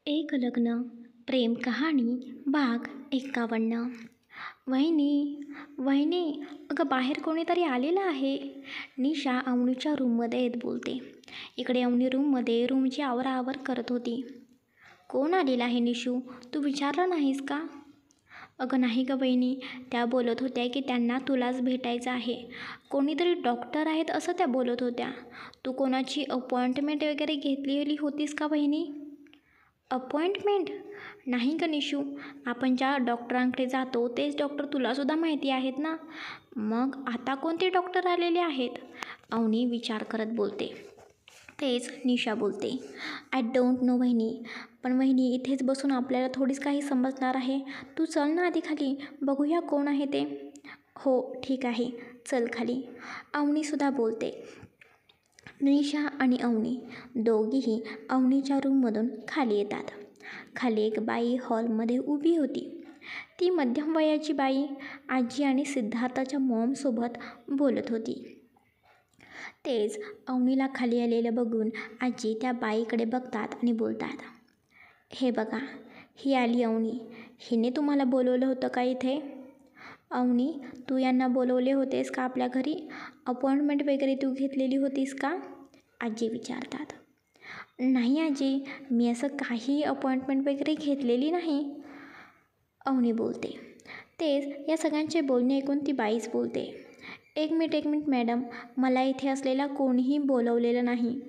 एक लग्न प्रेम कहाणी भाग 51. वहिनी वहिनी, अगं बाहेर कोणीतरी आलेलं आहे. निशा अवनीच्या रूममध्ये येत बोलते. इकडे अवनी रूमची आवराआवर करत होती. कोण आलेलं आहे निशू, तू विचारलं नाहीस का? अगं नाही गं बहिणी, त्या बोलत होत्या की त्यांना तुलाच भेटायचं आहे. कोणीतरी डॉक्टर आहेत असं त्या बोलत होत्या. तू कोणाची अपॉइंटमेंट वगैरे घेतलेली होतीस का बहिणी? अपॉइंटमेंट नाही का निशू, आपण ज्या डॉक्टरांकडे जातो तेच डॉक्टर तुलासुद्धा माहिती आहेत ना. मग आता कोणते डॉक्टर आलेले आहेत? अवनी विचार करत बोलते. तेच निशा बोलते. आय डोंट नो वहिनी, पण वहिनी इथेच बसून आपल्याला थोडीच काही समजणार आहे. तू चल ना आधी खाली, बघूया कोण आहे ते. हो ठीक आहे, चल खाली, अवनीसुद्धा बोलते. निशा आणि अवनी दोघीही अवनीच्या रूममधून खाली येतात. खाली एक बाई हॉलमध्ये उभी होती. ती मध्यम वयाची बाई आजी आणि सिद्धार्थाच्या मॉमसोबत बोलत होती. तेच अवनीला खाली आलेलं बघून आजी त्या बाईकडे बघतात आणि बोलतात. हे बघा, ही आली अवनी. हिने तुम्हाला बोलवलं होतं का इथे? अवनी, तू यांना बोलवले होतेस का आपल्या घरी? अपॉइंटमेंट वगैरे तू घेतलेली होतीस का? आजी विचारतात. नाही आजी, मी असं काही अपॉइंटमेंट वगैरे घेतलेली नाही, अवनी बोलते. तेच या सगळ्यांचे बोलणे ऐकून ती बाईच बोलते. एक मिनिट मॅडम, मला इथे असलेला कोणीही बोलवलेलं नाही.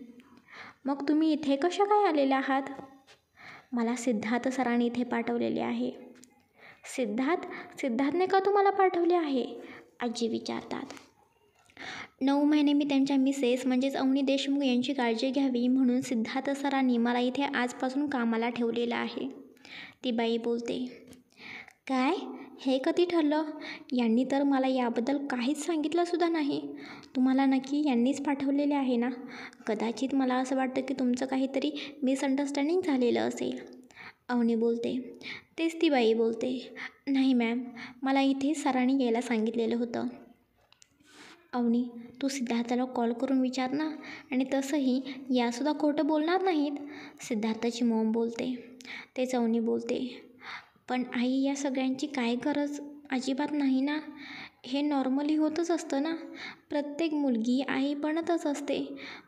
मग तुम्ही इथे कशा काय आलेल्या आहात? मला सिद्धार्थ सरांनी इथे पाठवलेले आहे. सिद्धार्थने का तुम्हाला पाठवले आहे? आजी विचारतात. 9 महिने मी त्यांच्या मिसेस म्हणजेच अवनी देशमुख यांची काळजी घ्यावी म्हणून सिद्धार्थ सरांनी मला इथे आजपासून कामाला ठेवलेलं आहे, ती बाई बोलते. काय? हे कधी ठरलं? यांनी तर मला याबद्दल काहीच सांगितलंसुद्धा नाही. तुम्हाला नक्की यांनीच पाठवलेले आहे ना? कदाचित मला असं वाटतं की तुमचं काहीतरी मिसअंडरस्टँडिंग झालेलं असेल, अवनी बोलते. तेच ती बाई बोलते. नाही मॅम, मला इथे सरांनी यायला सांगितलेलं होतं. अवनी, तू सिद्धार्थाला कॉल करून विचार ना, आणि तसंही यासुद्धा खोटं बोलणार नाहीत, सिद्धार्थाची मॉम बोलते. तेच अवनी बोलते. पण आई, या सगळ्यांची काय गरज अजिबात नाही ना. हे नॉर्मली होतच असतं ना. प्रत्येक मुलगी आई बनतच असते,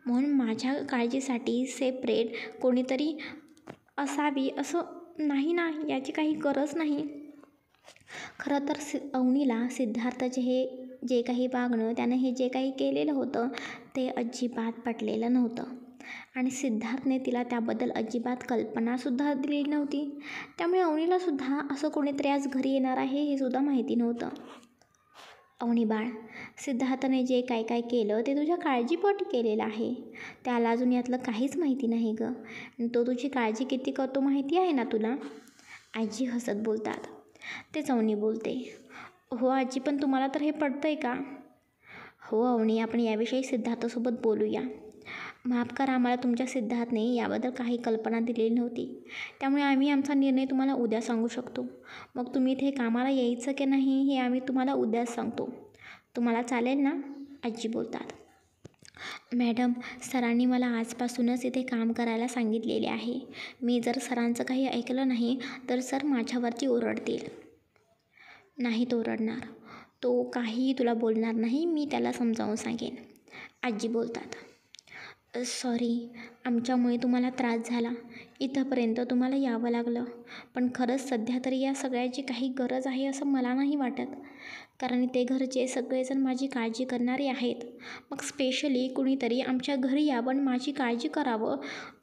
म्हणून माझ्या काळजीसाठी सेपरेट कोणीतरी असावी असं नाही ना, याची काही गरज नाही. खरं तर अवनीला सिद्धार्थाचे हे जे काही वागणं, त्यानं हे जे काही केलेलं होतं ते अजिबात पटलेलं नव्हतं, आणि सिद्धार्थने तिला त्याबद्दल अजिबात कल्पनासुद्धा दिली नव्हती. त्यामुळे अवनीलासुद्धा असं कोणीतरी आज घरी येणार आहे हे सुद्धा माहिती नव्हतं. अवनी बाळ, सिद्धार्थने जे काय केलं ते तुझ्या काळजीपोटी केलेलं आहे. त्याला अजून यातलं काहीच माहिती नाही गं, आणि तो तुझी काळजी किती करतो माहिती आहे ना तुला, आजी हसत बोलतात. तेच अवनी बोलते. हो आजी, पण तुम्हाला तर हे पटतंय का? हो अवनी, आपण याविषयी सिद्धार्थासोबत बोलूया. माफ करा, आम्हाला तुमच्या सिद्धार्थने याबद्दल काही कल्पना दिलेली नव्हती, त्यामुळे आम्ही आमचा निर्णय तुम्हाला उद्या सांगू शकतो. मग तुम्ही इथे कामाला यायचं की नाही हे आम्ही तुम्हाला उद्याच सांगतो. तुम्हाला चालेल ना, आजी बोलतात. मॅडम, सरांनी मला आजपासूनच इथे काम करायला सांगितलेले आहे. मी जर सरांचं काही ऐकलं नाही तर सर माझ्यावरती ओरडतील. नाहीत ओरडणार, तो काहीही तुला बोलणार नाही, मी त्याला समजावून सांगेन, आजी बोलतात. सॉरी, आमच्यामुळे तुम्हाला त्रास झाला, इथंपर्यंत तुम्हाला यावं लागलं. पण खरंच सध्या तरी या सगळ्याची काही गरज आहे असं मला नाही वाटत, कारण ते घरचे सगळेजण माझी काळजी करणारे आहेत. मग स्पेशली कुणीतरी आमच्या घरी यावं, माझी काळजी करावं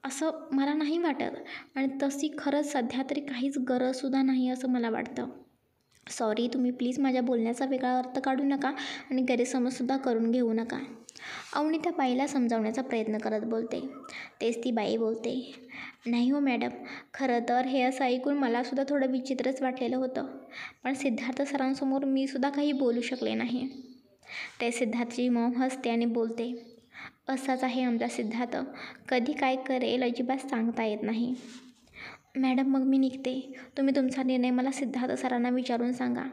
असं मला नाही वाटत, आणि तशी खरंच सध्या तरी काहीच गरजसुद्धा नाही असं मला वाटतं. सॉरी, तुम्ही प्लीज माझ्या बोलण्याचा वेगळा अर्थ काढू नका आणि गैरसमजसुद्धा करून घेऊ नका, अवनी त्या बाईला समजावण्याचा प्रयत्न करत बोलते. तेच ती बाई बोलते. नाही हो मॅडम, खरं तर हे असं ऐकून मलासुद्धा थोडं विचित्रच वाटलेलं होतं, पण सिद्धार्थ सरांसमोर मी सुद्धा काही बोलू शकले नाही. ते सिद्धार्थची मॉम हसते आणि बोलते. असाच आहे आमचा सिद्धार्थ, कधी काय करेल अजिबात सांगता येत नाही. मॅडम, मग मी निघते. तुम्ही तुमचा निर्णय मला सिद्धार्थ सरांना विचारून सांगा.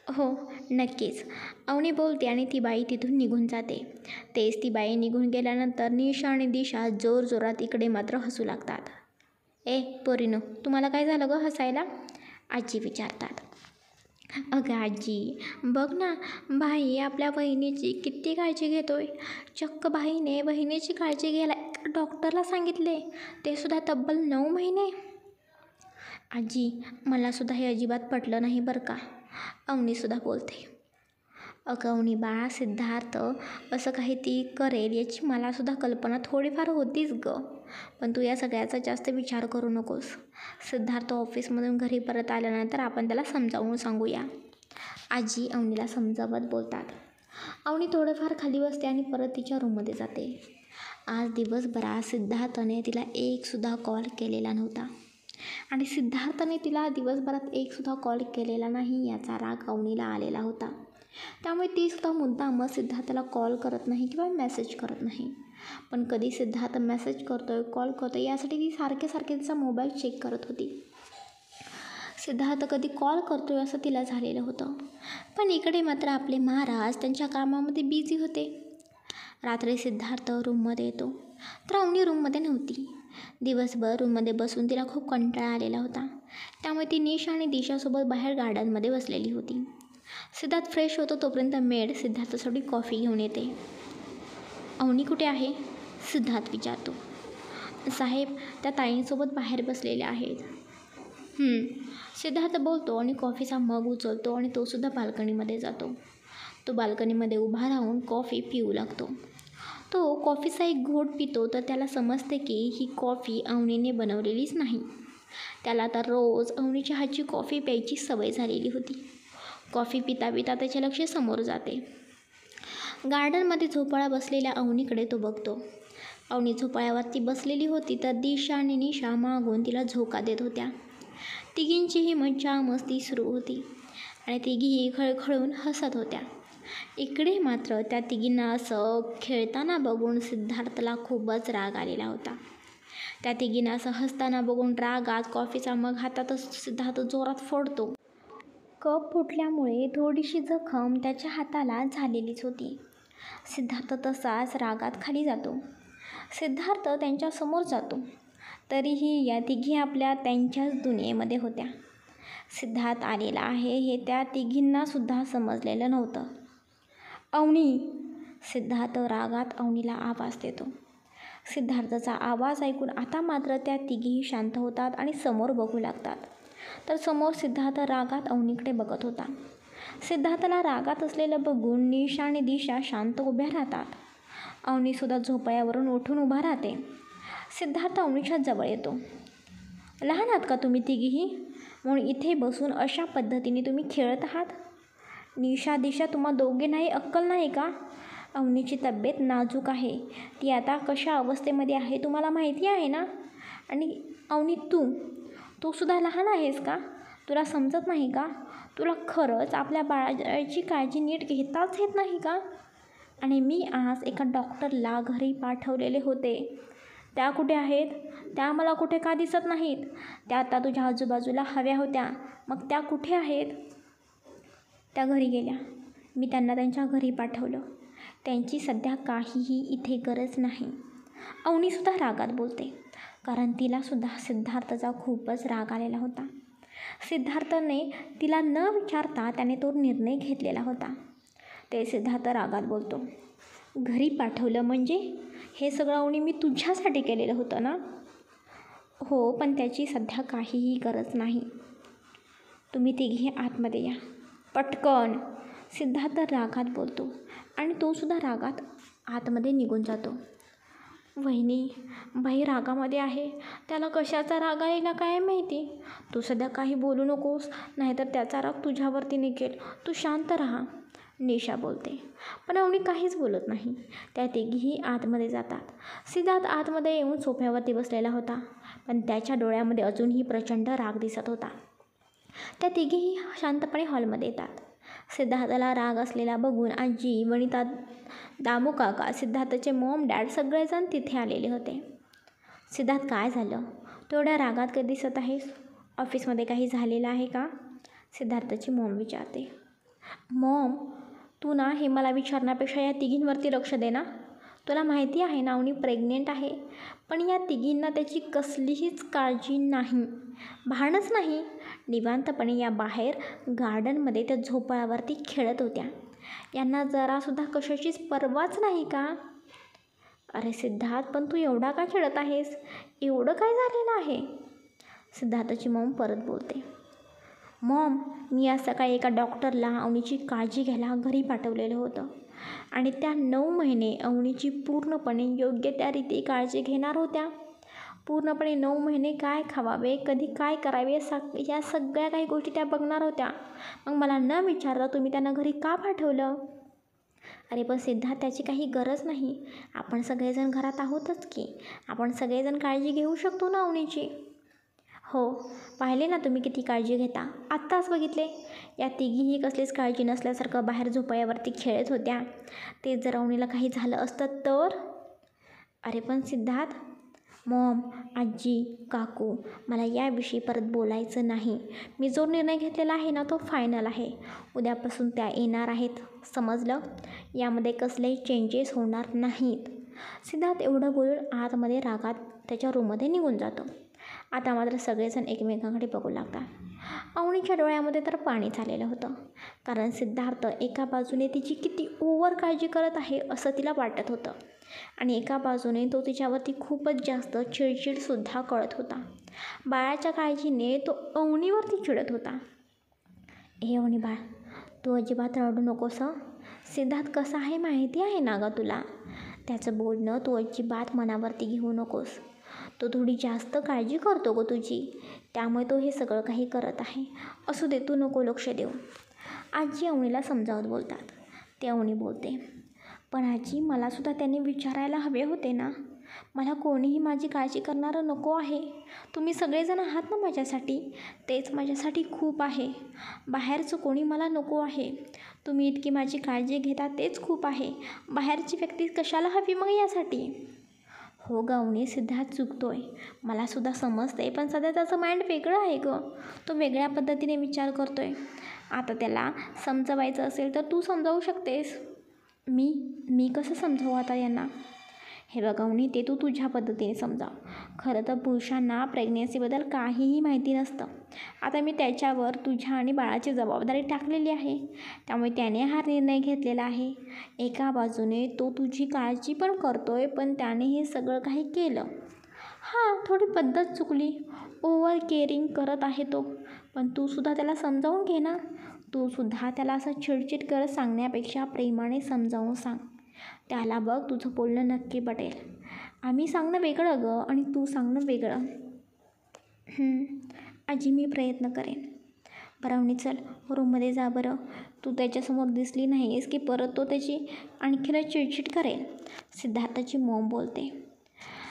हो नक्कीच, अवनी बोलते आणि ती बाई तिथून निघून जाते. तेच ती बाई निघून गेल्यानंतर निशा आणि दिशा जोरजोरात इकडे मात्र हसू लागतात. पोरीनो, तुम्हाला काय झालं गं हसायला? आजी विचारतात. अगं आजी, बघ ना, भाई आपल्या बहिणीची किती काळजी घेतोय. चक्क भाईने बहिणीची काळजी घ्यायला डॉक्टरला सांगितले, ते सुद्धा तब्बल 9 महिने. आजी, मलासुद्धा हे अजिबात पटलं नाही बरं का, अवनीसुद्धा बोलते. अगं अवनी बाळा, सिद्धार्थ असं काही ती करेल याची मलासुद्धा कल्पना थोडीफार होतीच गं, पण तू या सगळ्याचा जास्त विचार करू नकोस. सिद्धार्थ ऑफिसमधून घरी परत आल्यानंतर आपण त्याला समजावून सांगूया. आजी अवनीला समजावत बोलतात. अवनी थोडंफार खाली बसते आणि परत तिच्या रूममध्ये जाते. आज दिवसभरात सिद्धार्थने तिला एकसुद्धा कॉल केलेला नव्हता आणि सिद्धार्थने तिला दिवसभरात एकसुद्धा कॉल केलेला नाही याचा राग अवनीला आलेला होता. त्यामुळे ती सुद्धा मुद्दाम सिद्धार्थला कॉल करत नाही किंवा मेसेज करत नाही. पण कधी सिद्धार्थ मेसेज करतोय, कॉल करतोय यासाठी ती सारखे तिचा मोबाईल चेक करत होती. सिद्धार्थ कधी कॉल करतोय असं तिला झालेलं होतं. पण इकडे मात्र आपले महाराज त्यांच्या कामामध्ये बिझी होते. रात्री सिद्धार्थ रूममध्ये येतो तर अवनी रूममध्ये नव्हती. दिवसभर रूममध्ये बसून तिला खूप कंटाळा आलेला होता. त्यामुळे ती निशा आणि दिशासोबत बाहेर गार्डनमध्ये बसलेली होती. सिद्धार्थ फ्रेश होतो तोपर्यंत मेड सिद्धार्थासाठी कॉफी घेऊन येते. अवनी कुठे आहे? सिद्धार्थ विचारतो. साहेब, त्या ताईंसोबत बाहेर बसलेल्या आहेत. सिद्धार्थ बोलतो आणि कॉफीचा मग उचलतो आणि तोसुद्धा बाल्कनीमध्ये जातो. तो बाल्कनीमध्ये उभा राहून कॉफी पिऊ लागतो. तो कॉफीचा एक घोट पितो तर त्याला समजते की ही कॉफी अवनीने बनवलेलीच नाही. त्याला तर रोज अवनीच्या हातची कॉफी प्यायची सवय झालेली होती. कॉफी पिता पिता त्याचे लक्ष समोर जाते. गार्डनमध्ये झोपाळा बसलेल्या अवनीकडे तो बघतो. अवनी झोपाळ्यावरती बसलेली होती तर दिशा आणि निशा मागून तिला झोका देत होत्या. तिघींचीही मज्जा मस्ती सुरू होती आणि तिघीही खळखळून हसत होत्या. इकडे मात्र त्या तिघींना असं खेळताना बघून सिद्धार्थला खूपच राग आलेला होता. त्या तिघींना असं हसताना बघून रागात कॉफीचा मग हातातच सिद्धार्थ जोरात फोडतो. कप फुटल्यामुळे थोडीशी जखम त्याच्या हाताला झालेलीच होती. सिद्धार्थ तसाच रागात खाली जातो. सिद्धार्थ त्यांच्यासमोर जातो. तरीही या तिघी आपल्या त्यांच्याच दुनियेमध्ये होत्या. सिद्धार्थ आलेला आहे हे त्या तिघींनासुद्धा समजलेलं नव्हतं. अवनी! सिद्धार्थ रागात अवनीला आवाज देतो. सिद्धार्थचा आवाज ऐकून आता मात्र त्या तिघीही शांत होतात आणि समोर बघू लागतात. तर समोर सिद्धार्थ रागात अवनीकडे बघत होता. सिद्धार्थला रागात असलेलं बघून निशा आणि दिशा शांत उभ्या राहतात. अवनीसुद्धा झोपाळ्यावरून उठून उभा राहते. सिद्धार्थ अवनीच्या जवळ येतो. लहान आहात का तुम्ही तिघीही? म्हणून इथे बसून अशा पद्धतीने तुम्ही खेळत आहात? निशा दिशा, तुम्हा दोघींनाही अक्कल नाही का? अवनीची तब्येत नाजूक आहे. ती आता कशा अवस्थेमध्ये आहे तुम्हाला माहिती आहे ना? आणि अवनी, तू सुद्धा लहान आहेस का? तुला समजत नाही का? तुला खरंच आपल्या बाळाची काळजी नीट घेताच येत नाही का? आणि मी आज एका डॉक्टरला घरी पाठवलेले होते. त्या कुठे आहेत? त्या मला कुठे का दिसत नाहीत? त्या आता तुझ्या आजूबाजूला हव्या होत्या. मग त्या कुठे आहेत? त्या घरी गेल्या. मी त्यांना त्यांच्या घरी पाठवलं. त्यांची सध्या काहीही इथे गरज नाही. अवनीसुद्धा रागात बोलते, कारण तिलासुद्धा सिद्धार्थचा खूपच राग आलेला होता. सिद्धार्थने तिला न विचारता त्याने तो निर्णय घेतलेला होता. ते सिद्धार्थ रागात बोलतो. घरी पाठवलं म्हणजे? हे सगळं अवनी मी तुझ्यासाठी केलेलं होतं ना? हो, पण त्याची सध्या काहीही गरज नाही. तुम्ही तिघी आतमध्ये या पटकन. सिद्धार्थ रागात बोलतो आणि तोसुद्धा रागात आतमध्ये निघून जातो. वहिनी, भाई रागामध्ये आहे. त्याला कशाचा राग आलेला काय माहिती. तू सध्या काही बोलू नकोस, नाहीतर त्याचा राग तुझ्यावरती निघेल. तू शांत राहा, निशा बोलते. पण अवनी काहीच बोलत नाही. त्या तिघीही आतमध्ये जातात. सिद्धार्थ आतमध्ये येऊन सोफ्यावरती बसलेला होता, पण त्याच्या डोळ्यामध्ये अजूनही प्रचंड राग दिसत होता. त्या तिघीही शांतपणे हॉलमध्ये येतात. सिद्धार्थला राग असलेला बघून आजी, वनिता, दामू काका, सिद्धार्थचे मॉम डॅड सगळेजण तिथे आलेले होते. सिद्धार्थ, काय झालं? तू एवढ्या रागात कधी दिसत आहेस? ऑफिसमध्ये काही झालेलं आहे का? सिद्धार्थची मॉम विचारते. मॉम, तू ना हे मला विचारण्यापेक्षा या तिघींवरती लक्ष दे ना. तुला माहिती आहे ना अवनी प्रेग्नेंट आहे, पण या तिघींना त्याची कसलीहीच काळजी नाही, भानच नाही. निवांतपणे या बाहेर गार्डनमध्ये त्या झोपाळ्यावरती खेळत होत्या. यांना जरासुद्धा कशाचीच पर्वाच नाही का? अरे सिद्धार्थ, पण तू एवढा का खेळत आहेस? एवढं काय झालेलं आहे? सिद्धार्थची मॉम परत बोलते. मॉम, मी आज सकाळी एका डॉक्टरला अवनीची काळजी घ्यायला घरी पाठवलेलं होतं आणि त्या 9 महिने अवनीची पूर्णपणे योग्य त्या रीती काळजी घेणार होत्या. पूर्णपणे 9 महिने काय खावावे, कधी काय करावे, या सगळ्या काही गोष्टी त्या बघणार होत्या. मग मला न विचारता तुम्ही त्यांना घरी का पाठवलं? अरे पण सिद्धार्थ, त्याची काही गरज नाही. आपण सगळेजण घरात आहोतच की. आपण सगळेजण काळजी घेऊ शकतो ना अवनीची. हो, पाहिले ना तुम्ही किती काळजी घेता. आत्ताच बघितले, या तिघीही कसलीच काळजी नसल्यासारखं बाहेर झोपाळ्यावरती खेळत होत्या. ते जर अवनीला काही झालं असतं तर? अरे पण सिद्धार्थ. मॉम, आजी, काकू, मला याविषयी परत बोलायचं नाही. मी जो निर्णय घेतलेला आहे ना तो फायनल आहे. उद्यापासून त्या येणार आहेत, समजलं? यामध्ये कसलेही चेंजेस होणार नाहीत. सिद्धार्थ एवढं बोलून आतमध्ये रागात त्याच्या रूममध्ये निघून जातो. आता मात्र सगळेजण एकमेकांकडे बघू लागतात. अवनीच्या डोळ्यामध्ये तर पाणी झालेलं होतं, कारण सिद्धार्थ एका बाजूने तिची किती ओव्हर काळजी करत आहे असं तिला वाटत होतं आणि एका बाजूने तो तिच्यावरती खूपच जास्त चिडचिडसुद्धा कळत होता. बाळाच्या काळजीने तो अवनीवरती चिडत होता. हे अवनी बाळ, तू अजिबात रडू नकोस हं. सिद्धार्थ कसा आहे माहिती आहे ना गं तुला. त्याचं बोलणं तू अजिबात मनावरती घेऊ नकोस. तो थोडी जास्त काळजी करतो गं तुझी, त्यामुळे तो हे सगळं काही करत आहे. असू दे, तू नको लक्ष देऊ. आजी अवनीला समजावत बोलतात. ते अवनी बोलते, पण आजी, मलासुद्धा त्यांनी विचारायला हवे होते ना. मला कोणीही माझी काळजी करणारं नको आहे. तुम्ही सगळेजण आहात ना माझ्यासाठी, तेच माझ्यासाठी खूप आहे. बाहेरचं कोणी मला नको आहे. तुम्ही इतकी माझी काळजी घेता तेच खूप आहे. बाहेरची व्यक्ती कशाला हवी मग यासाठी? हो गं अवनी, सिद्धार्थ चुकतोय, मलासुद्धा समजते, पण सध्या त्याचं माइंड वेगळं आहे गं. तो वेगळ्या पद्धतीने विचार करतोय. आता त्याला समजवायचं असेल तर तू समजावू शकतेस. मी कसं समजावू आता यांना? हे बघ अवनी, ते तू तुझ्या पद्धतीने समजाव. खरं तर पुरुषांना प्रेग्नेन्सीबद्दल काहीही माहिती नसतं. आता मी त्याच्यावर तुझ्या आणि बाळाची जबाबदारी टाकलेली आहे, त्यामुळे त्याने हा निर्णय घेतलेला आहे. एका बाजूने तो तुझी काळजी पण करतोय, पण त्याने हे सगळं काही केलं. हां, थोडी पद्धत चुकली, ओव्हर केअरिंग करत आहे तो, पण तूसुद्धा त्याला समजावून घे ना. तूसुद्धा त्याला असं चिडचिड करत सांगण्यापेक्षा प्रेमाने समजावून सांग. त्याला बघ, तुझं बोलणं नक्की पटेल. आम्ही सांगणं वेगळं गं आणि तू सांगणं वेगळं. आजी, मी प्रयत्न करेन. बरं अवनी, चल रूममध्ये जा बरं. तू त्याच्यासमोर दिसली नाहीस की परत तो त्याची आणखीनच चिडचिड करेल. सिद्धार्थची मॉम बोलते.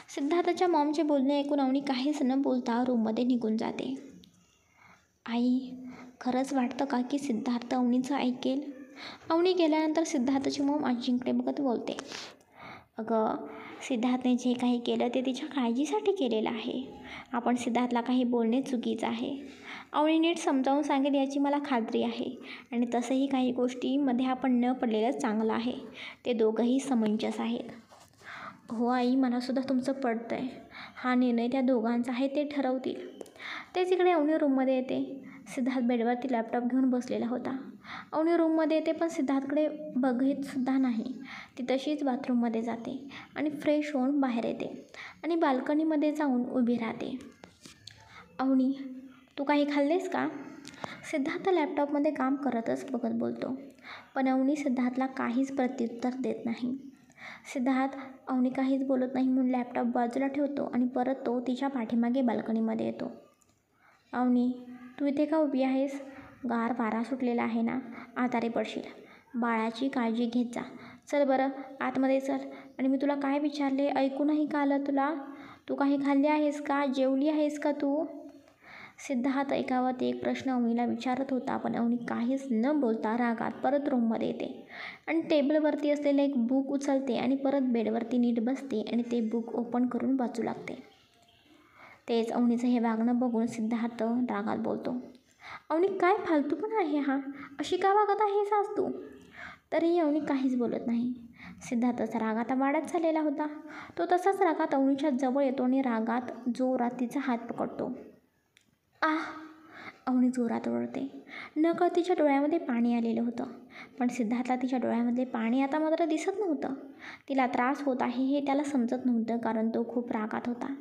सिद्धार्थच्या मॉमचे बोलणे ऐकून अवनी काहीच न बोलता रूममध्ये निघून जाते. आई, खरंच वाटतं का की सिद्धार्थ अवनीचं ऐकेल? अवनी गेल्यानंतर सिद्धार्थची मॉम आजींकडे बघत बोलते. अगं, सिद्धार्थने जे काही केलं ते तिच्या काळजीसाठी केलेलं आहे. आपण सिद्धार्थला काही बोलणे चुकीचं आहे. अवनी नीट समजावून सांगेल याची मला खात्री आहे आणि तसंही काही गोष्टींमध्ये आपण न पडलेलं चांगलं आहे. ते दोघंही समंजस आहेत. हो आई, मलासुद्धा तुमचं पटतं आहे. हा निर्णय त्या दोघांचा आहे, ते ठरवतील. तेच इकडे अवनी रूममध्ये येते. सिद्धार्थ बेडवरती लॅपटॉप घेऊन बसलेला होता. अवनी रूममध्ये येते, पण सिद्धार्थकडे बघतसुद्धा नाही. ती तशीच बाथरूममध्ये जाते आणि फ्रेश होऊन बाहेर येते आणि बाल्कनीमध्ये जाऊन उभी राहते. अवनी, तू काही खाल्लेस का? सिद्धार्थ लॅपटॉपमध्ये काम करतच बघत बोलतो, पण अवनी सिद्धार्थला काहीच प्रत्युत्तर देत नाही. सिद्धार्थ अवनी काहीच बोलत नाही म्हणून लॅपटॉप बाजूला ठेवतो आणि परत तो तिच्या पाठीमागे बाल्कनीमध्ये येतो. अवनी, तू इथे का उभी आहेस? गार वारा सुटलेला आहे ना, आजारी पडशील. बाळाची काळजी घेत जा. चल बरं, आतमध्ये चल. आणि मी तुला काय विचारले ऐकू नाही का आलं तुला? तू काही खाल्ले आहेस का? जेवली आहेस का तू? सिद्धार्थ एकावरती एक प्रश्न अवनीला विचारत होता, पण अवनी काहीच न बोलता रागात परत रूममध्ये येते आणि टेबलवरती असलेलं एक बुक उचलते आणि परत बेडवरती नीट बसते आणि ते बुक ओपन करून वाचू लागते. तेच अवनीचं हे वागणं बघून सिद्धार्थ रागात बोलतो. अवनी, काय फालतू पण आहे हा? अशी का वागत आहेस आज तू? तरीही अवनी काहीच बोलत नाही. सिद्धार्थचा राग आता वाढत चाललेला होता. तो तसाच रागात अवनीच्या जवळ येतो आणि रागात जोरात तिचा हात पकडतो. आह! अवनी जोरात ओरडते. नकळत तिच्या डोळ्यामध्ये पाणी आलेलं होतं. पण सिद्धार्थला तिच्या डोळ्यामधले पाणी आता मात्र दिसत नव्हतं. तिला त्रास होत आहे हे त्याला समजत नव्हतं, कारण तो खूप रागात होता.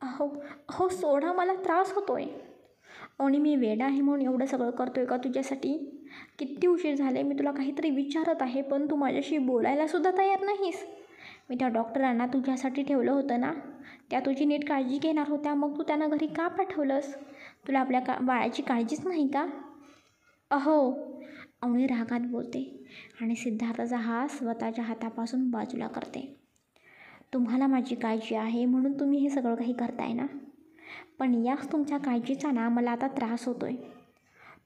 अहो अहो सोडा, मला त्रास होतोय. अवनी, मी वेडा आहे म्हणून एवढं सगळं करतोय का तुझ्यासाठी? किती उशीर झाले, मी तुला काहीतरी विचारत आहे पण तू माझ्याशी बोलायला सुद्धा तयार नाहीस. मी त्या डॉक्टरांना तुझ्यासाठी ठेवलं होतं ना, त्या तुझी नीट काळजी घेणार होत्या, मग तू त्यांना घरी का पाठवलंस? तुला आपल्या बाळाची काळजीच नाही का? अहो! अवनी रागात बोलते आणि सिद्धार्थाचा हात स्वतःच्या हातापासून बाजूला करते. तुम्हाला माझी काळजी आहे म्हणून तुम्ही हे सगळं काही करताय ना, पण याच तुमच्या काळजीचा ना मला आता त्रास होतोय.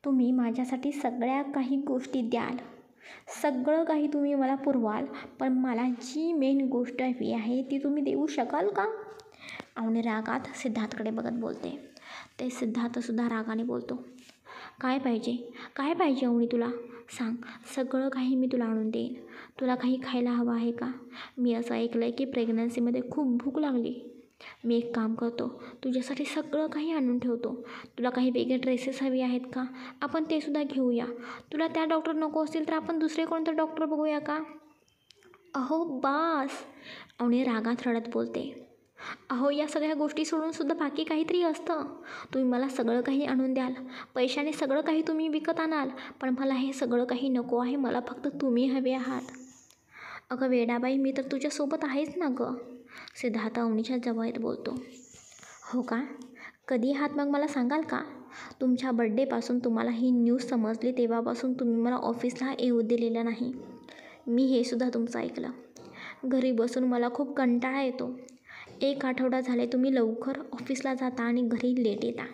तुम्ही माझ्यासाठी सगळ्या काही गोष्टी द्याल, सगळं काही तुम्ही मला पुरवाल, पण मला जी मेन गोष्ट हवी आहे ती तुम्ही देऊ शकाल का? अवनी रागात सिद्धार्थकडे बघत बोलते. ते सिद्धार्थसुद्धा रागाने बोलतो. काय पाहिजे, काय पाहिजे अवनी तुला? सांग, सगळं काही मी तुला आणून देईन. तुला काही खायला हवं आहे का? मी असं ऐकलं आहे की प्रेग्नन्सीमध्ये खूप भूक लागली. मी एक काम करतो, तुझ्यासाठी सगळं काही आणून ठेवतो. तुला काही वेगळे ड्रेसेस हवे आहेत का? आपण ते सुद्धा घेऊया. तुला त्या डॉक्टर नको असतील तर आपण दुसरे कोणतं डॉक्टर बघूया का? अहो बास! अवनी रागात रडत बोलते. अहो, या सगळ्या गोष्टी सोडून सुद्धा बाकी काहीतरी असतं. तुम्ही मला सगळं काही आणून द्याल, पैशाने सगळं काही तुम्ही विकत आणाल, पण मला हे सगळं काही नको आहे. मला फक्त तुम्ही हवे आहात. अगं वेडाबाई, मी तर तुझ्यासोबत आहेच ना गं. सिद्धार्थ अवनीच्या जवळ येत बोलतो. हो का? कधी आहात मग मला सांगाल का? तुमच्या बड्डेपासून तुम्हाला ही न्यूज समजली तेव्हापासून तुम्ही मला ऑफिसला येऊ दिलेलं नाही. मी हे सुद्धा तुमचं ऐकलं. घरी बसून मला खूप कंटाळा येतो. 1 आठवडा झाले तुम्ही लवकर ऑफिसला जाता आणि घरी लेट येता.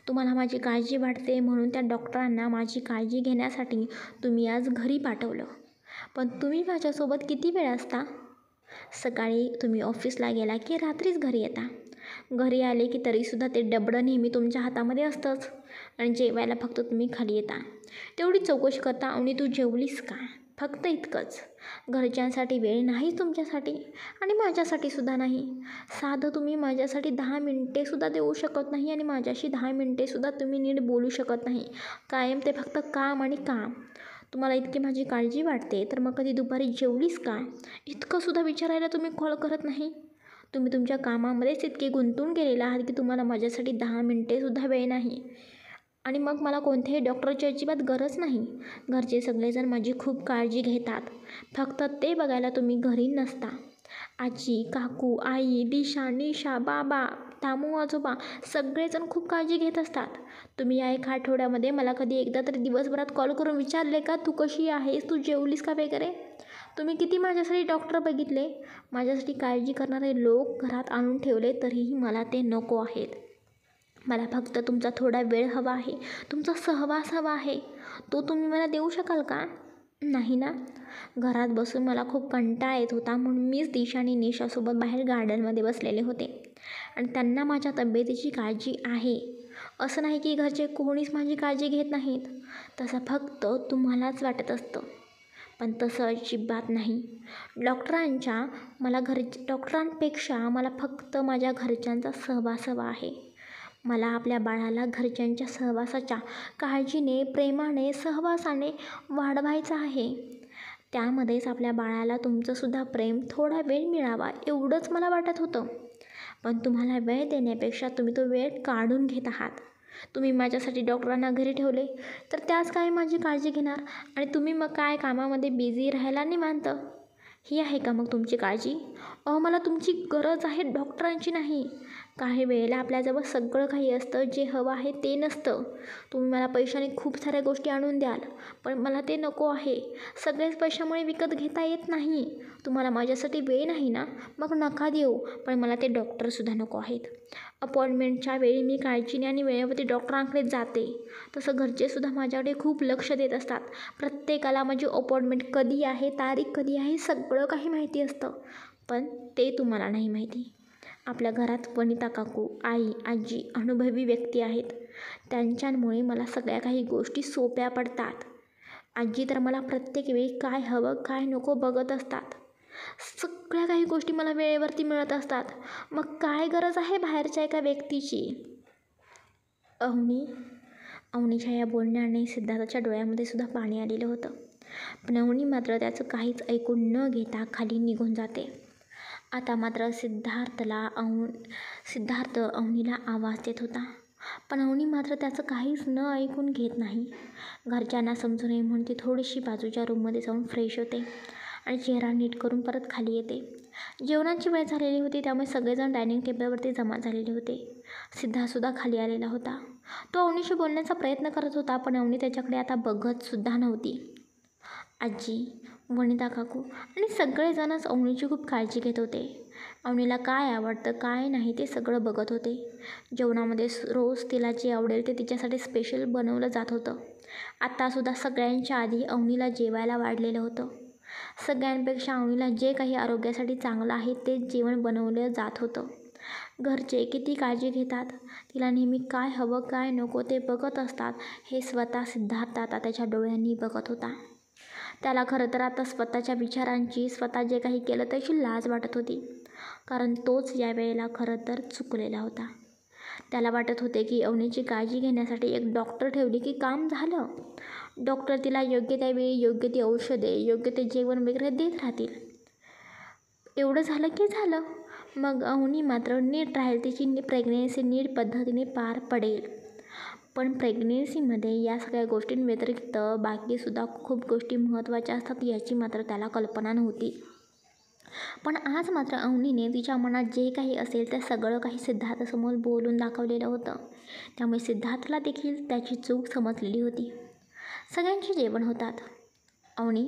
तुम्हाला माझी काळजी वाटते म्हणून त्या डॉक्टरांना माझी काळजी घेण्यासाठी तुम्ही आज घरी पाठवलं. पण तुम्ही माझ्यासोबत किती वेळ असता? सकाळी तुम्ही ऑफिसला गेला की रात्रीच घरी येता. घरी आले की तरीसुद्धा ते डबडं नेहमी तुमच्या हातामध्ये असतंच आणि जेवायला फक्त तुम्ही खाली येता. तेवढी चौकशी करता, आणि तू जेवलीस का? फक्त इतकंच. घरच्यांसाठी वेळ नाही तुमच्यासाठी आणि माझ्यासाठीसुद्धा नाही. साधं तुम्ही माझ्यासाठी 10 मिनिटेसुद्धा देऊ शकत नाही आणि माझ्याशी 10 मिनिटेसुद्धा तुम्ही नीट बोलू शकत नाही. कायम ते फक्त काम आणि काम. तुम्हाला इतकी माझी काळजी वाटते तर मग कधी दुपारी जेवलीस का? इतकंसुद्धा विचारायला तुम्ही कॉल करत नाही. तुम्ही तुमच्या कामामध्येच इतके गुंतून गेलेला आहात की तुम्हाला माझ्यासाठी 10 मिनिटेसुद्धा वेळ नाही. आणि मग मला कोणत्याही डॉक्टरची अजिबात गरज नाही. घरचे सगळेजण माझी खूप काळजी घेतात, फक्त ते बघायला तुम्ही घरी नसता. आजी, काकू, आई, दिशा, निशा, बाबा, तामू, आजोबा सगळेजण खूप काळजी घेत असतात. तुम्ही या 1 आठवड्यामध्ये मला कधी एकदा तरी दिवसभरात कॉल करून विचारले का, तू कशी आहेस, तू जेवलीस का वगैरे? तुम्ही किती माझ्यासाठी डॉक्टर बघितले, माझ्यासाठी काळजी करणारे लोक घरात आणून ठेवले, तरीही मला ते नको आहेत. मला फक्त तुमचा थोडा वेळ हवा आहे, तुमचा सहवास हवा आहे. तो तुम्ही मला देऊ शकाल का? नाही ना? घरात बसून मला खूप कंटाळा येत होता म्हणून मीच दिशा आणि निशासोबत बाहेर गार्डनमध्ये बसलेले होते आणि त्यांना माझ्या तब्येतीची काळजी आहे. असं नाही की घरचे कोणीच माझी काळजी घेत नाहीत. तसं फक्त तुम्हालाच वाटत असतं, पण तसं अजिबात नाही. डॉक्टरांपेक्षा मला फक्त माझ्या घरच्यांचा सहवास हवा आहे. मला आपल्या बाळाला घरच्यांच्या सहवासाच्या काळजीने, प्रेमाने, सहवासाने वाढवायचं आहे. त्यामध्येच आपल्या बाळाला तुमचंसुद्धा प्रेम थोडा वेळ मिळावा एवढंच मला वाटत होतं. पण तुम्हाला वेळ देण्यापेक्षा तुम्ही तो वेळ काढून घेत आहात. तुम्ही माझ्यासाठी डॉक्टरांना घरी ठेवले तर त्याच काय माझी काळजी घेणार आणि तुम्ही मग काय कामामध्ये बिझी राहायला निवांत. ही आहे का मग तुमची काळजी? अहो, मला तुमची गरज आहे, डॉक्टरांची नाही. काही वेळेला आपल्याजवळ सगळं काही असतं, जे हवं आहे ते नसतं. तुम्ही मला पैशाने खूप साऱ्या गोष्टी आणून द्याल, पण मला ते नको आहे. सगळेच पैशामुळे विकत घेता येत नाही. तुम्हाला माझ्यासाठी वेळ नाही ना, मग नका देऊ, पण मला ते डॉक्टरसुद्धा नको आहेत. अपॉइंटमेंटच्या वेळी मी काळजीने आणि वेळेवरती डॉक्टरांकडे जाते. तसं घरचेसुद्धा माझ्याकडे खूप लक्ष देत असतात. प्रत्येकाला माझी अपॉइंटमेंट कधी आहे, तारीख कधी आहे, सगळं काही माहिती असतं. पण ते तुम्हाला नाही माहिती. आपल्या घरात वनिता काकू, आई, आजी अनुभवी व्यक्ती आहेत. त्यांच्यामुळे मला सगळ्या काही गोष्टी सोप्या पडतात. आजी तर मला प्रत्येक वेळी काय हवं काय नको बघत असतात. सगळ्या काही गोष्टी मला वेळेवरती मिळत असतात. मग काय गरज आहे बाहेरच्या एका व्यक्तीची? अवनीच्या या बोलण्याने सिद्धार्थच्या डोळ्यामध्ये सुद्धा पाणी आलेलं होतं. पण अवनी मात्र त्याचं काहीच ऐकून न घेता खाली निघून जाते. आता मात्र सिद्धार्थ अवनीला आवाज देत होता. पण अवनी मात्र त्याचं काहीच न ऐकून घेत नाही. घरच्यांना समजू नये म्हणून ती थोडीशी बाजूच्या रूममध्ये जाऊन फ्रेश होते आणि चेहरा नीट करून परत खाली येते. जेवणाची वेळ झालेली होती, त्यामुळे सगळेजण डायनिंग टेबलवरती जमा झालेले होते. सिद्धार्थसुद्धा खाली आलेला होता. तो अवनीशी बोलण्याचा प्रयत्न करत होता, पण अवनी त्याच्याकडे आता बघतसुद्धा नव्हती. आजी, वनिता काकू आणि सगळेजणच अवनीची खूप काळजी घेत होते. अवनीला काय आवडतं काय नाही ते सगळं बघत होते. जेवणामध्ये रोज तिला जे आवडेल ते तिच्यासाठी स्पेशल बनवलं जात होतं. आत्तासुद्धा सगळ्यांच्या आधी अवनीला जेवायला वाढलेलं होतं. सगळ्यांपेक्षा अवनीला जे काही आरोग्यासाठी चांगलं आहे तेच जेवण बनवलं जात होतं. घरचे किती काळजी घेतात, तिला नेहमी काय हवं काय नको ते बघत असतात, हे स्वतः सिद्धार्थ आता त्याच्या डोळ्यांनी बघत होता. त्याला खरं तर आता स्वतःच्या विचारांची, स्वतः जे काही केलं त्याची लाज वाटत होती. कारण तोच यावेळेला खरं तर चुकलेला होता. त्याला वाटत होते की अवनीची काळजी घेण्यासाठी एक डॉक्टर ठेवली की काम झालं. डॉक्टर तिला योग्य त्यावेळी योग्य ती औषधे, योग्य ते जेवण वगैरे देत राहतील. एवढं झालं की झालं. मग अवनी मात्र नीट राहील, तिची प्रेग्नेन्सी नीट पद्धतीने पार पडेल. पण प्रेग्नेन्सीमध्ये या सगळ्या गोष्टींव्यतिरिक्त बाकीसुद्धा खूप गोष्टी महत्त्वाच्या असतात याची मात्र त्याला कल्पना नव्हती. पण आज मात्र अवनीने तिच्या मनात जे काही असेल ते सगळं काही सिद्धार्थसमोर बोलून दाखवलेलं होतं. त्यामुळे सिद्धार्थला देखील त्याची चूक समजलेली होती. सगळ्यांचे जेवण होतात. अवनी,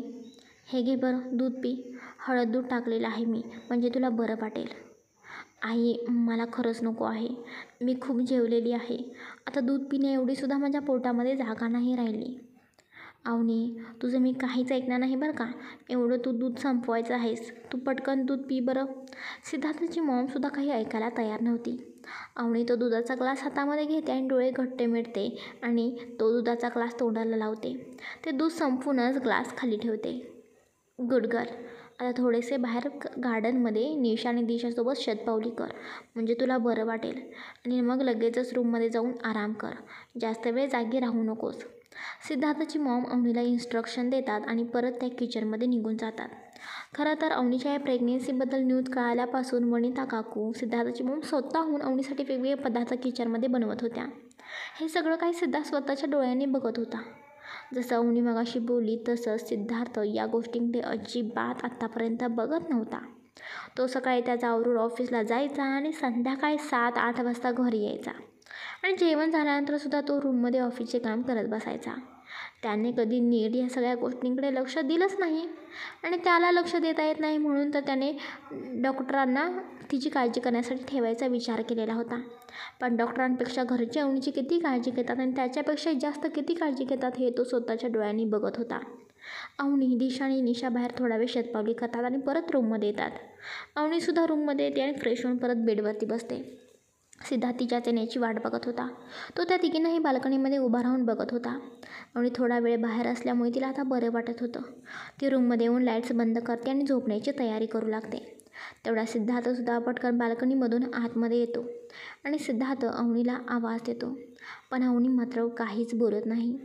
हे घे बरं दूध पी. हळद दूध टाकलेलं आहे मी, म्हणजे तुला बरं वाटेल. आई, मला खरंच नको आहे. मी खूप जेवलेली आहे. आता दूध पिण्या एवढीसुद्धा माझ्या पोटामध्ये जागा नाही राहिली. अवनी, तुझं मी काहीच ऐकणार नाही बरं का. एवढं तू दूध संपवायचं आहेस. तू पटकन दूध पी बरं. सिद्धार्थची मॉमसुद्धा काही ऐकायला तयार नव्हती. अवनी तो दुधाचा ग्लास हातामध्ये घेते आणि डोळे घट्ट मिटते आणि तो दुधाचा ग्लास तोंडाला लावते. ते दूध संपूनच ग्लास खाली ठेवते. Good girl. आता थोडेसे बाहेर गार्डनमध्ये निशा आणि दिशासोबत शतपावली कर, म्हणजे तुला बरं वाटेल. आणि मग लगेचच रूममध्ये जाऊन आराम कर. जास्त वेळ जागी राहू नकोस. सिद्धार्थची मॉम अवनीला इन्स्ट्रक्शन देतात आणि परत त्या किचनमध्ये निघून जातात. खरं तर अवनीच्या या प्रेग्नेन्सीबद्दल न्यूज कळाल्यापासून वनिता काकू, सिद्धार्थची मॉम स्वतःहून अवनीसाठी वेगवेगळे पदार्थ किचनमध्ये बनवत होत्या. हे सगळं काही सिद्धार्थ स्वतःच्या डोळ्यांनी बघत होता. जसं अवनी मगाशी बोलली तसंच सिद्धार्थ या गोष्टींकडे अजिबात आत्तापर्यंत बघत नव्हता. तो सकाळी त्याचा आवरून ऑफिसला जायचा आणि संध्याकाळी 7-8 वाजता घरी यायचा आणि जेवण झाल्यानंतरसुद्धा तो रूममध्ये ऑफिसचे काम करत बसायचा. त्याने कधी नीट या सगळ्या गोष्टींकडे लक्ष दिलंच नाही आणि त्याला लक्ष देता येत नाही म्हणून तर त्याने डॉक्टरांना तिची काळजी करण्यासाठी ठेवायचा विचार केलेला होता. पण डॉक्टरांपेक्षा घरचे अवनीची किती काळजी घेतात आणि त्याच्यापेक्षा जास्त किती काळजी घेतात हे तो स्वतःच्या डोळ्यांनी बघत होता. अवनी, दिशा आणि निशा बाहेर थोडा वेळ शतपावली करतात आणि परत रूममध्ये येतात. अवनीसुद्धा रूममध्ये येते आणि फ्रेश होऊन परत बेडवरती बसते. सिद्धार्थ तिच्याच येण्याची वाट बघत होता. तो त्या तिघींनाही बाल्कनीमध्ये उभा राहून बघत होता. अवनी थोडा वेळ बाहेर असल्यामुळे तिला आता बरं वाटत होतं. ती रूममध्ये येऊन लाईट्स बंद करते आणि झोपण्याची तयारी करू लागते. तेवढा सिद्धार्थसुद्धा पटकन बाल्कनीमधून आतमध्ये येतो आणि सिद्धार्थ अवनीला आवाज देतो. पण अवनी मात्र काहीच बोलत नाही.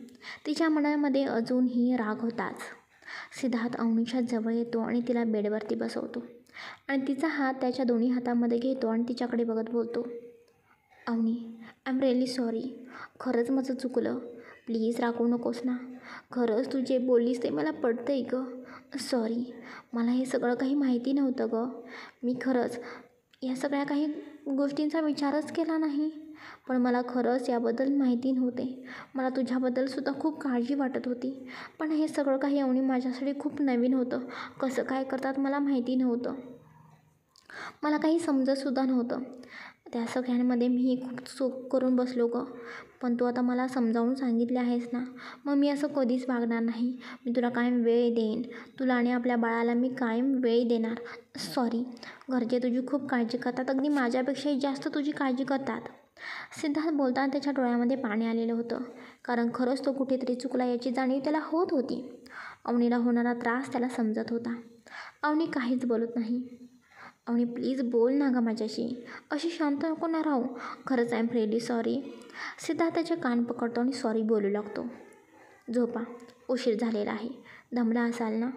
तिच्या मनामध्ये अजूनही राग होताच. सिद्धार्थ अवनीच्या जवळ येतो आणि तिला बेडवरती बसवतो आणि तिचा हात त्याच्या दोन्ही हातामध्ये घेतो आणि तिच्याकडे बघत बोलतो. Avani, I am really sorry. खरंच माझं चुकलं. प्लीज रागवू नकोस ना. खरंच तू जे बोललीस ते मला पटतंय गं. सॉरी, मला हे सगळं काही माहिती नव्हतं गं. मी खरंच या सगळ्या काही गोष्टींचा विचारच केला नाही. पण मला खरंच याबद्दल माहिती नव्हते. मला तुझ्याबद्दलसुद्धा खूप काळजी वाटत होती. पण हे सगळं काही अवनी माझ्यासाठी खूप नवीन होतं. कसं काय करतात मला माहिती नव्हतं. मला काही समजतसुद्धा नव्हतं. त्या सगळ्यांमध्ये मी खूप चूक करून बसलो गं. पण तू आता मला समजावून सांगितले आहेस ना, मग मी असं कधीच वागणार नाही. मी तुला कायम वेळ देईन. तुला आणि आपल्या बाळाला मी कायम वेळ देणार. सॉरी. घरचे तुझी खूप काळजी करतात. अगदी माझ्यापेक्षाही जास्त तुझी काळजी करतात. सिद्धार्थ बोलताना त्याच्या डोळ्यामध्ये पाणी आलेलं होतं, कारण खरंच तो कुठेतरी चुकला याची जाणीव त्याला होत होती. अवनीला होणारा त्रास त्याला समजत होता. अवनी काहीच बोलत नाही. अवनी प्लीज बोल ना गं माझ्याशी, अशी शांत नको ना राहू. खरंच I am really sorry. Siddharth त्याचे कान पकडतो आणि सॉरी बोलू लागतो. झोपा, उशीर झालेला आहे. दमला असाल ना?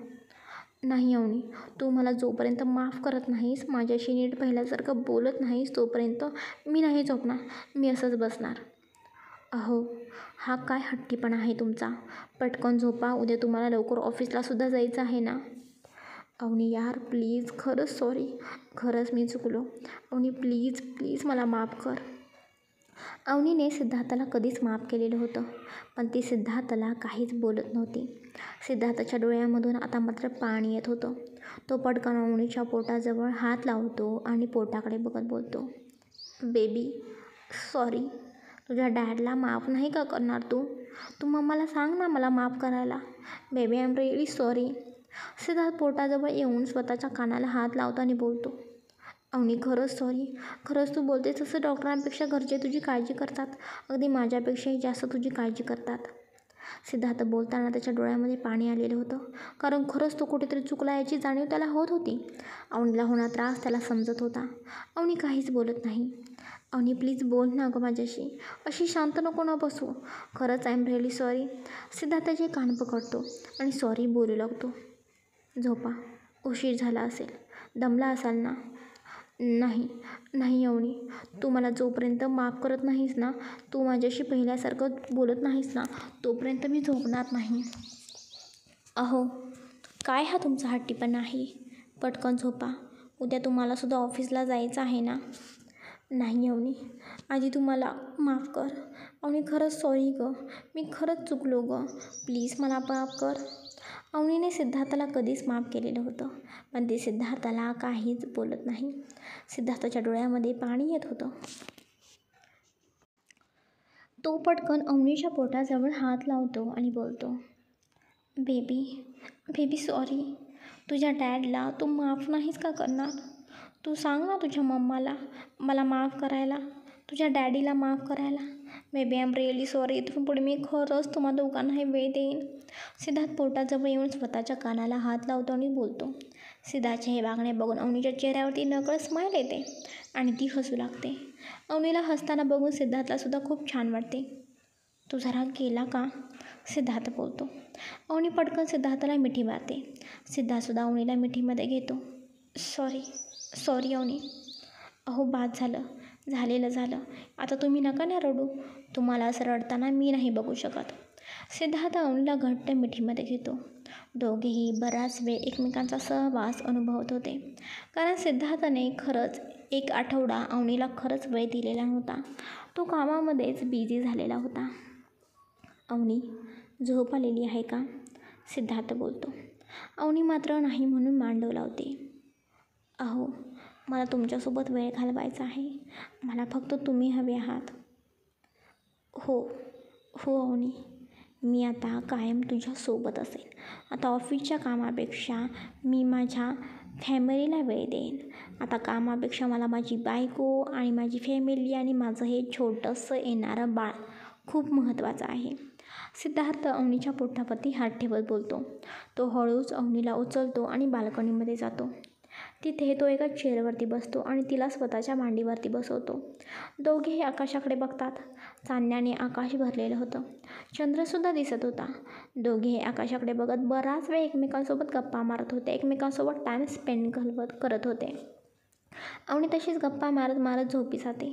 नाही अवनी, तू मला जोपर्यंत माफ करत नाहीस, माझ्याशी नीट पहिल्यासारखं बोलत नाहीस, तोपर्यंत मी नाही झोपणार. मी असंच बसणार. अहो, हा काय हट्टीपणा आहे तुमचा. पटकन झोपा, उद्या तुम्हाला लवकर ऑफिसलासुद्धा जायचं आहे ना. अवनी यार प्लीज, खरंच सॉरी. खरंच मी चुकलो. अवनी प्लीज प्लीज मला माफ कर. अवनीने सिद्धार्थाला कधीच माफ केलेलं होतं, पण ती सिद्धार्थाला काहीच बोलत नव्हती. सिद्धार्थाच्या डोळ्यामधून आता मात्र पाणी येत होतं. तो पटकन अवनीच्या पोटाजवळ हात लावतो आणि पोटाकडे बघत बोलतो, बेबी सॉरी. तुझ्या डॅडला माफ नाही का करणार तू? तू मम्माला सांग ना मला माफ करायला. Baby I am really sorry. Siddharth पोटाजवळ येऊन स्वतःच्या कानाला हात लावतो आणि बोलतो, अवनी खरंच सॉरी. खरंच तू बोलतेस तसं डॉक्टरांपेक्षा घरचे तुझी काळजी करतात. अगदी माझ्यापेक्षाही जास्त तुझी काळजी करतात. सिद्धार्थ बोलताना त्याच्या डोळ्यामध्ये पाणी आलेलं होतं, कारण खरंच तो कुठेतरी चुकला याची जाणीव त्याला होत होती. अवनीला होणारा त्रास त्याला समजत होता. अवनी काहीच बोलत नाही. अवनी प्लीज बोल ना गं माझ्याशी, अशी शांत नको ना बसू. खरंच आय एम रिअली सॉरी. सिद्धार्थाचे कान पकडतो आणि सॉरी बोलू लागतो. झोपा, उशीर झाला असेल. दमला असाल ना. नाही नाही अवनी, तू मला जोपर्यंत माफ करत नाहीस ना, तू माझ्याशी पहिल्यासारखं बोलत नाहीस ना, तोपर्यंत मी झोपणार नाही. अहो, काय हा तुमचा हट्टीपणा आहे. पटकन झोपा, उद्या तुम्हालासुद्धा ऑफिसला जायचं आहे ना. नाही अवनी, आधी तू मला माफ कर. अवनी खरंच सॉरी गं, मी खरंच चुकलो गं, प्लीज मला माफ कर. अवनीने सिद्धार्थाला कधीच माफ केलेलं होतं, पण ती सिद्धार्थाला काहीच बोलत नाही. सिद्धार्थाच्या डोळ्यामध्ये पाणी येत होतं. तो पटकन अवनीच्या पोटाजवळ हात लावतो आणि बोलतो, बेबी सॉरी. तुझ्या डॅडला तू माफ नाहीस का करणार? तू सांग ना तुझ्या मम्माला मला माफ करायला, तुझ्या डॅडीला माफ करायला. Baby I am really sorry. इथून पुढे मी खरंच तुम्हा दोघांनाही वेळ देईन. सिद्धार्थ पोटाजवळ येऊन स्वतःच्या कानाला हात लावतो आणि बोलतो. सिद्धार्थचे हे वागणे बघून अवनीच्या चेहऱ्यावरती नकळत स्माईल येते आणि ती हसू लागते. अवनीला हसताना बघून सिद्धार्थलासुद्धा खूप छान वाटते. तू जरा गेला का? सिद्धार्थ बोलतो. अवनी पटकन सिद्धार्थला मिठी मारते. सिद्धार्थसुद्धा अवनीला मिठीमध्ये घेतो. सॉरी अवनी. अहो बाद झालेलं झालं. आता तुम्ही नका ना रडू. तुम्हाला असं रडताना मी नाही बघू शकत. सिद्धार्थ अवनीला घट्ट मिठीमध्ये घेतो. दोघेही बराच वेळ एकमेकांचा सहवास अनुभवत होते, कारण सिद्धार्थने खरंच 1 आठवडा अवनीला खरंच वेळ दिलेला नव्हता. तो कामामध्येच बिझी झालेला होता. अवनी, झोप आलेली आहे का? सिद्धार्थ बोलतो. अवनी मात्र नाही म्हणून मांडव लावते. अहो, मला तुमच्यासोबत वेळ घालवायचा आहे. मला फक्त तुम्ही हवे आहात. हो अवनी, मी आता कायम तुझ्यासोबत असेल. आता ऑफिसच्या कामापेक्षा मी माझ्या फॅमिलीला वेळ देईन. आता कामापेक्षा मला माझी बायको आणि माझी फॅमिली आणि माझं हे छोटंसं येणारं बाळ खूप महत्त्वाचं आहे. सिद्धार्थ अवनीच्या पोटावरती हात ठेवत बोलतो. तो हळूच अवनीला उचलतो आणि बाल्कनीमध्ये जातो. तिथे तो एका चेअरवरती बसतो आणि तिला स्वतःच्या मांडीवरती बसवतो. दोघेही आकाशाकडे बघतात. चांदण्याने आकाश भरलेलं होतं. चंद्रसुद्धा दिसत होता. दोघेही आकाशाकडे बघत बराच वेळ एकमेकांसोबत गप्पा मारत होते, एकमेकांसोबत टाईम स्पेंड करत होते. अवनी तशीच गप्पा मारत मारत झोपी जाते.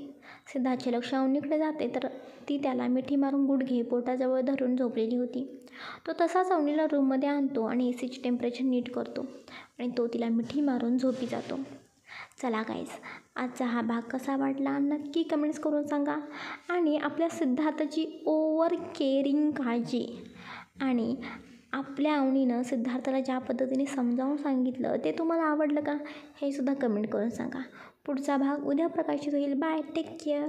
सिद्धार्थचे लक्ष अवनीकडे जाते तर ती त्याला मिठी मारून गुडघे पोटाजवळ धरून झोपलेली होती. तो तसाच अवनीला रूममध्ये आणतो आणि एसीची टेम्परेचर नीट करतो आणि तो तिला मिठी मारून झोपी जातो. चला गाईज, आजचा हा भाग कसा वाटला नक्की कमेंट्स करून सांगा. आणि आपल्या सिद्धार्थाची ओव्हर केअरिंग काळजी आणि आपल्या अवनीनं सिद्धार्थाला ज्या पद्धतीने समजावून सांगितलं ते तुम्हाला आवडलं का, हे सुद्धा कमेंट करून सांगा. पुढचा भाग उद्या प्रकाशित होईल. Bye, take care.